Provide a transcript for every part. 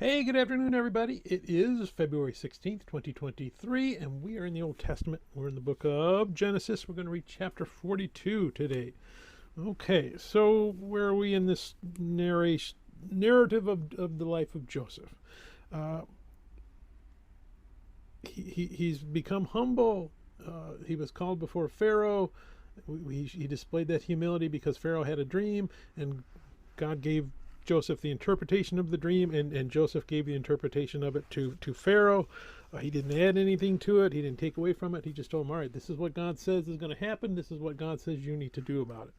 Hey, good afternoon, everybody. It is February 16th, 2023, and we are in the Old Testament. We're in the book of Genesis. We're going to read chapter 42 today. Okay, so where are we in this narrative of the life of Joseph? He's become humble. He was called before Pharaoh. He displayed that humility because Pharaoh had a dream, and God gave Joseph the interpretation of the dream, and Joseph gave the interpretation of it to Pharaoh. He didn't add anything to it. He didn't take away from it. He just told him, all right, this is what God says is going to happen. This is what God says you need to do about it.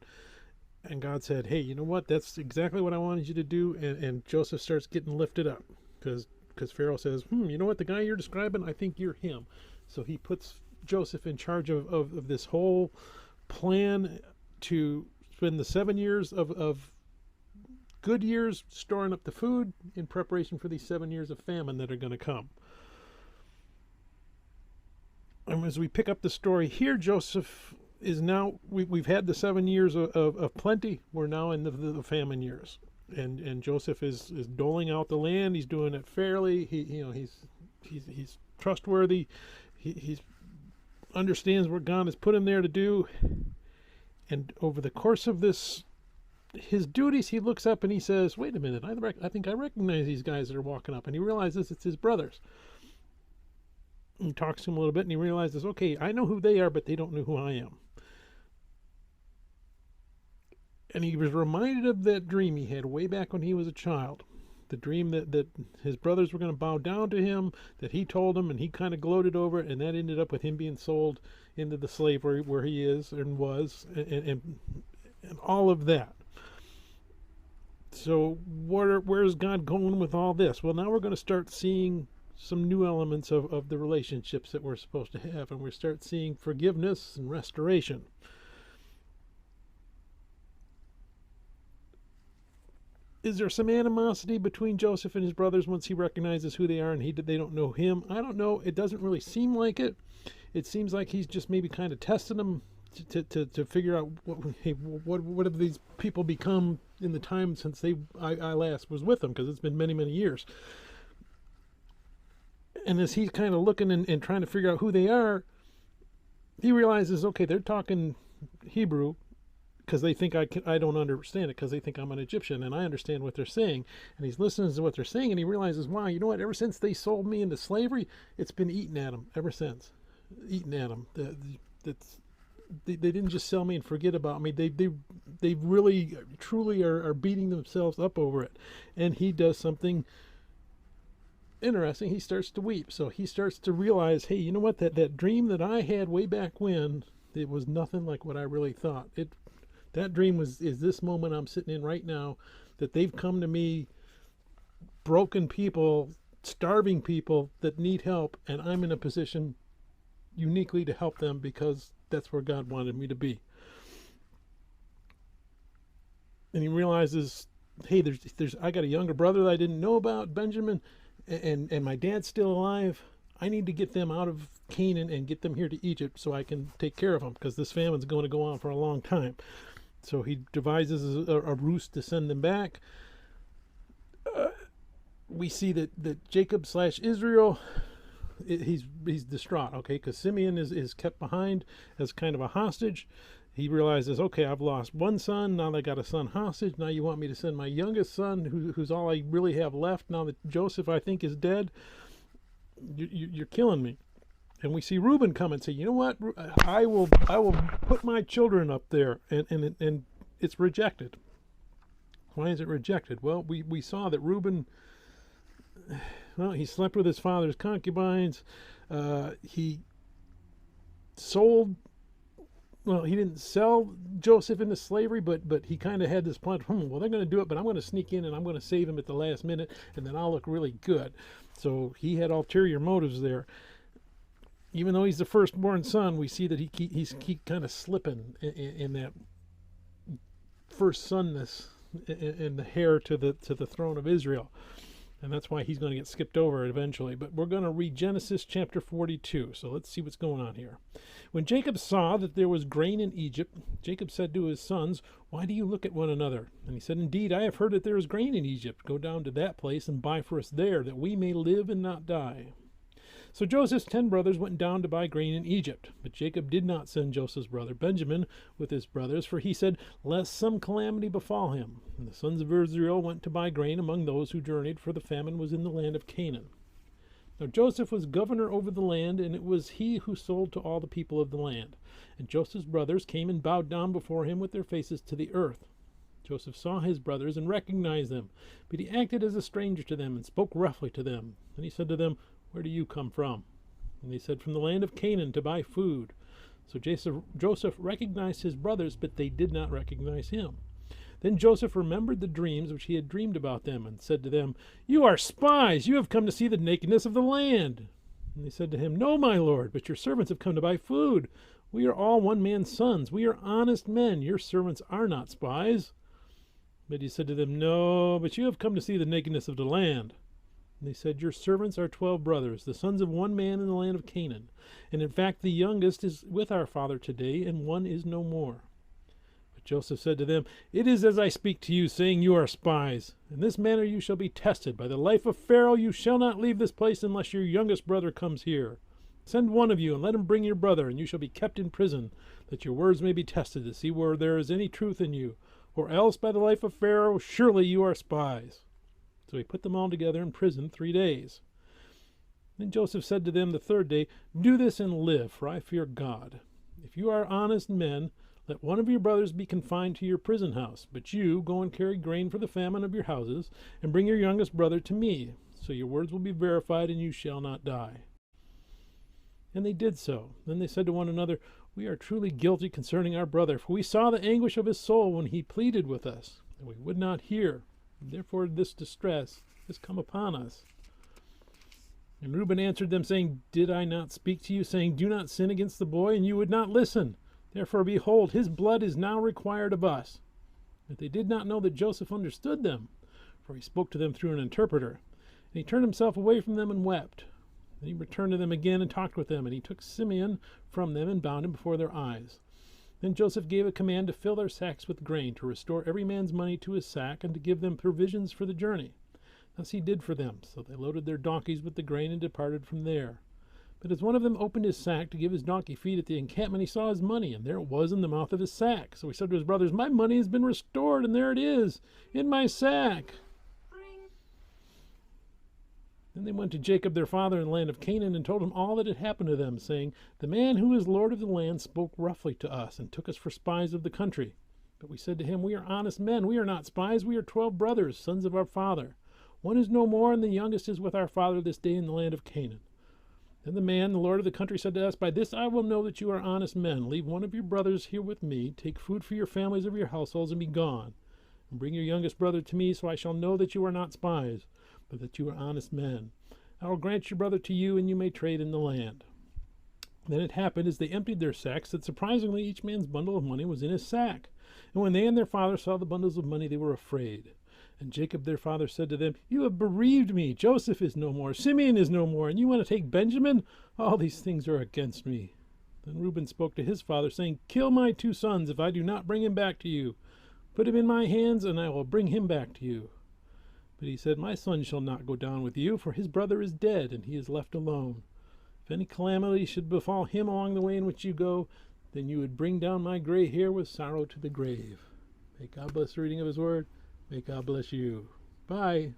And God said, hey, you know what? That's exactly what I wanted you to do. And Joseph starts getting lifted up because Pharaoh says, you know what? The guy you're describing, I think you're him. So he puts Joseph in charge of this whole plan to spend the 7 years of good years storing up the food in preparation for these 7 years of famine that are going to come. And as we pick up the story here, Joseph is now, we've had the 7 years of plenty. We're now in the famine years. And Joseph is doling out the land. He's doing it fairly. He's trustworthy. He understands what God has put him there to do. And over the course of his duties, he looks up and he says, wait a minute, I think I recognize these guys that are walking up. And he realizes it's his brothers. He talks to him a little bit and he realizes, okay, I know who they are, but they don't know who I am. And he was reminded of that dream he had way back when he was a child. The dream that his brothers were going to bow down to him, that he told him, and he kind of gloated over it, and that ended up with him being sold into the slavery where he is and was, and all of that. So where's God going with all this? Well, now we're going to start seeing some new elements of the relationships that we're supposed to have, and we start seeing forgiveness and restoration. Is there some animosity between Joseph and his brothers once he recognizes who they are and they don't know him? I don't know. It doesn't really seem like it. It seems like he's just maybe kind of testing them to figure out what have these people become in the time since I last was with them, because it's been many, many years. And as he's kind of looking and trying to figure out who they are, he realizes, okay, they're talking Hebrew because they think I don't understand it, because they think I'm an Egyptian and I understand what they're saying. And he's listening to what they're saying and he realizes, wow, you know what? Ever since they sold me into slavery, it's been eating at them ever since. Eating at them. They didn't just sell me and forget about me. They really, truly are beating themselves up over it. And he does something interesting. He starts to weep. So he starts to realize, hey, you know what? That dream that I had way back when, it was nothing like what I really thought. That dream is this moment I'm sitting in right now, that they've come to me, broken people, starving people that need help, and I'm in a position uniquely to help them because that's where God wanted me to be. And he realizes, hey, I got a younger brother that I didn't know about, Benjamin, and my dad's still alive. I need to get them out of Canaan and get them here to Egypt so I can take care of them, because this famine's going to go on for a long time. So he devises a ruse to send them back. We see that Jacob / Israel, he's distraught, okay, because Simeon is kept behind as kind of a hostage. He realizes, okay, I've lost one son, now I got a son hostage. Now you want me to send my youngest son, who's all I really have left, now that Joseph, I think, is dead. You're killing me. And we see Reuben come and say, you know what, I will put my children up there, and it's rejected. Why is it rejected? Well, we saw that Reuben, well, he slept with his father's concubines. He didn't sell Joseph into slavery, but he kind of had this plan. Well, they're going to do it, but I'm going to sneak in and I'm going to save him at the last minute, and then I'll look really good. So he had ulterior motives there. Even though he's the firstborn son, we see that he's kind of slipping in that first sonness, in the heir to the throne of Israel. And that's why he's going to get skipped over eventually. But we're going to read Genesis chapter 42. So let's see what's going on here. When Jacob saw that there was grain in Egypt, Jacob said to his sons, "Why do you look at one another?" And he said, "Indeed, I have heard that there is grain in Egypt. Go down to that place and buy for us there, that we may live and not die." So Joseph's 10 brothers went down to buy grain in Egypt. But Jacob did not send Joseph's brother Benjamin with his brothers, for he said, "Lest some calamity befall him." And the sons of Israel went to buy grain among those who journeyed, for the famine was in the land of Canaan. Now Joseph was governor over the land, and it was he who sold to all the people of the land. And Joseph's brothers came and bowed down before him with their faces to the earth. Joseph saw his brothers and recognized them, but he acted as a stranger to them and spoke roughly to them. And he said to them, "Where do you come from?" And they said, "From the land of Canaan to buy food." So Joseph recognized his brothers, but they did not recognize him. Then Joseph remembered the dreams which he had dreamed about them, and said to them, "You are spies! You have come to see the nakedness of the land." And they said to him, "No, my lord, but your servants have come to buy food. We are all one man's sons. We are honest men. Your servants are not spies." But he said to them, "No, but you have come to see the nakedness of the land." And they said, "Your servants are 12 brothers, the sons of one man in the land of Canaan. And in fact, the youngest is with our father today, and one is no more." But Joseph said to them, "It is as I speak to you, saying you are spies. In this manner you shall be tested. By the life of Pharaoh you shall not leave this place unless your youngest brother comes here. Send one of you, and let him bring your brother, and you shall be kept in prison, that your words may be tested, to see where there is any truth in you. Or else, by the life of Pharaoh, surely you are spies." So he put them all together in prison 3 days. Then Joseph said to them the 3rd day, "Do this and live, for I fear God. If you are honest men, let one of your brothers be confined to your prison house. But you go and carry grain for the famine of your houses, and bring your youngest brother to me. So your words will be verified, and you shall not die." And they did so. Then they said to one another, "We are truly guilty concerning our brother, for we saw the anguish of his soul when he pleaded with us, and we would not hear. Therefore this distress has come upon us." And Reuben answered them, saying, "Did I not speak to you, saying, 'Do not sin against the boy,' and you would not listen? Therefore, behold, his blood is now required of us." But they did not know that Joseph understood them, for he spoke to them through an interpreter. And he turned himself away from them and wept. Then he returned to them again and talked with them, and he took Simeon from them and bound him before their eyes. Then Joseph gave a command to fill their sacks with grain, to restore every man's money to his sack, and to give them provisions for the journey. Thus he did for them. So they loaded their donkeys with the grain and departed from there. But as one of them opened his sack to give his donkey feed at the encampment, he saw his money, and there it was in the mouth of his sack. So he said to his brothers, "My money has been restored, and there it is, in my sack." Then they went to Jacob their father in the land of Canaan, and told him all that had happened to them, saying, "The man who is lord of the land spoke roughly to us, and took us for spies of the country. But we said to him, 'We are honest men, we are not spies, we are 12 brothers, sons of our father. One is no more, and the youngest is with our father this day in the land of Canaan.' Then the man, the lord of the country, said to us, 'By this I will know that you are honest men. Leave one of your brothers here with me, take food for your families of your households, and be gone. And bring your youngest brother to me, so I shall know that you are not spies, but that you are honest men. I will grant your brother to you, and you may trade in the land.' Then it happened, as they emptied their sacks, that surprisingly each man's bundle of money was in his sack. And when they and their father saw the bundles of money, they were afraid. And Jacob their father said to them, 'You have bereaved me. Joseph is no more, Simeon is no more, and you want to take Benjamin? All these things are against me.' Then Reuben spoke to his father, saying, 'Kill my 2 sons, if I do not bring him back to you. Put him in my hands, and I will bring him back to you.' But he said, 'My son shall not go down with you, for his brother is dead, and he is left alone. If any calamity should befall him along the way in which you go, then you would bring down my gray hair with sorrow to the grave.' May God bless the reading of his word. May God bless you. Bye.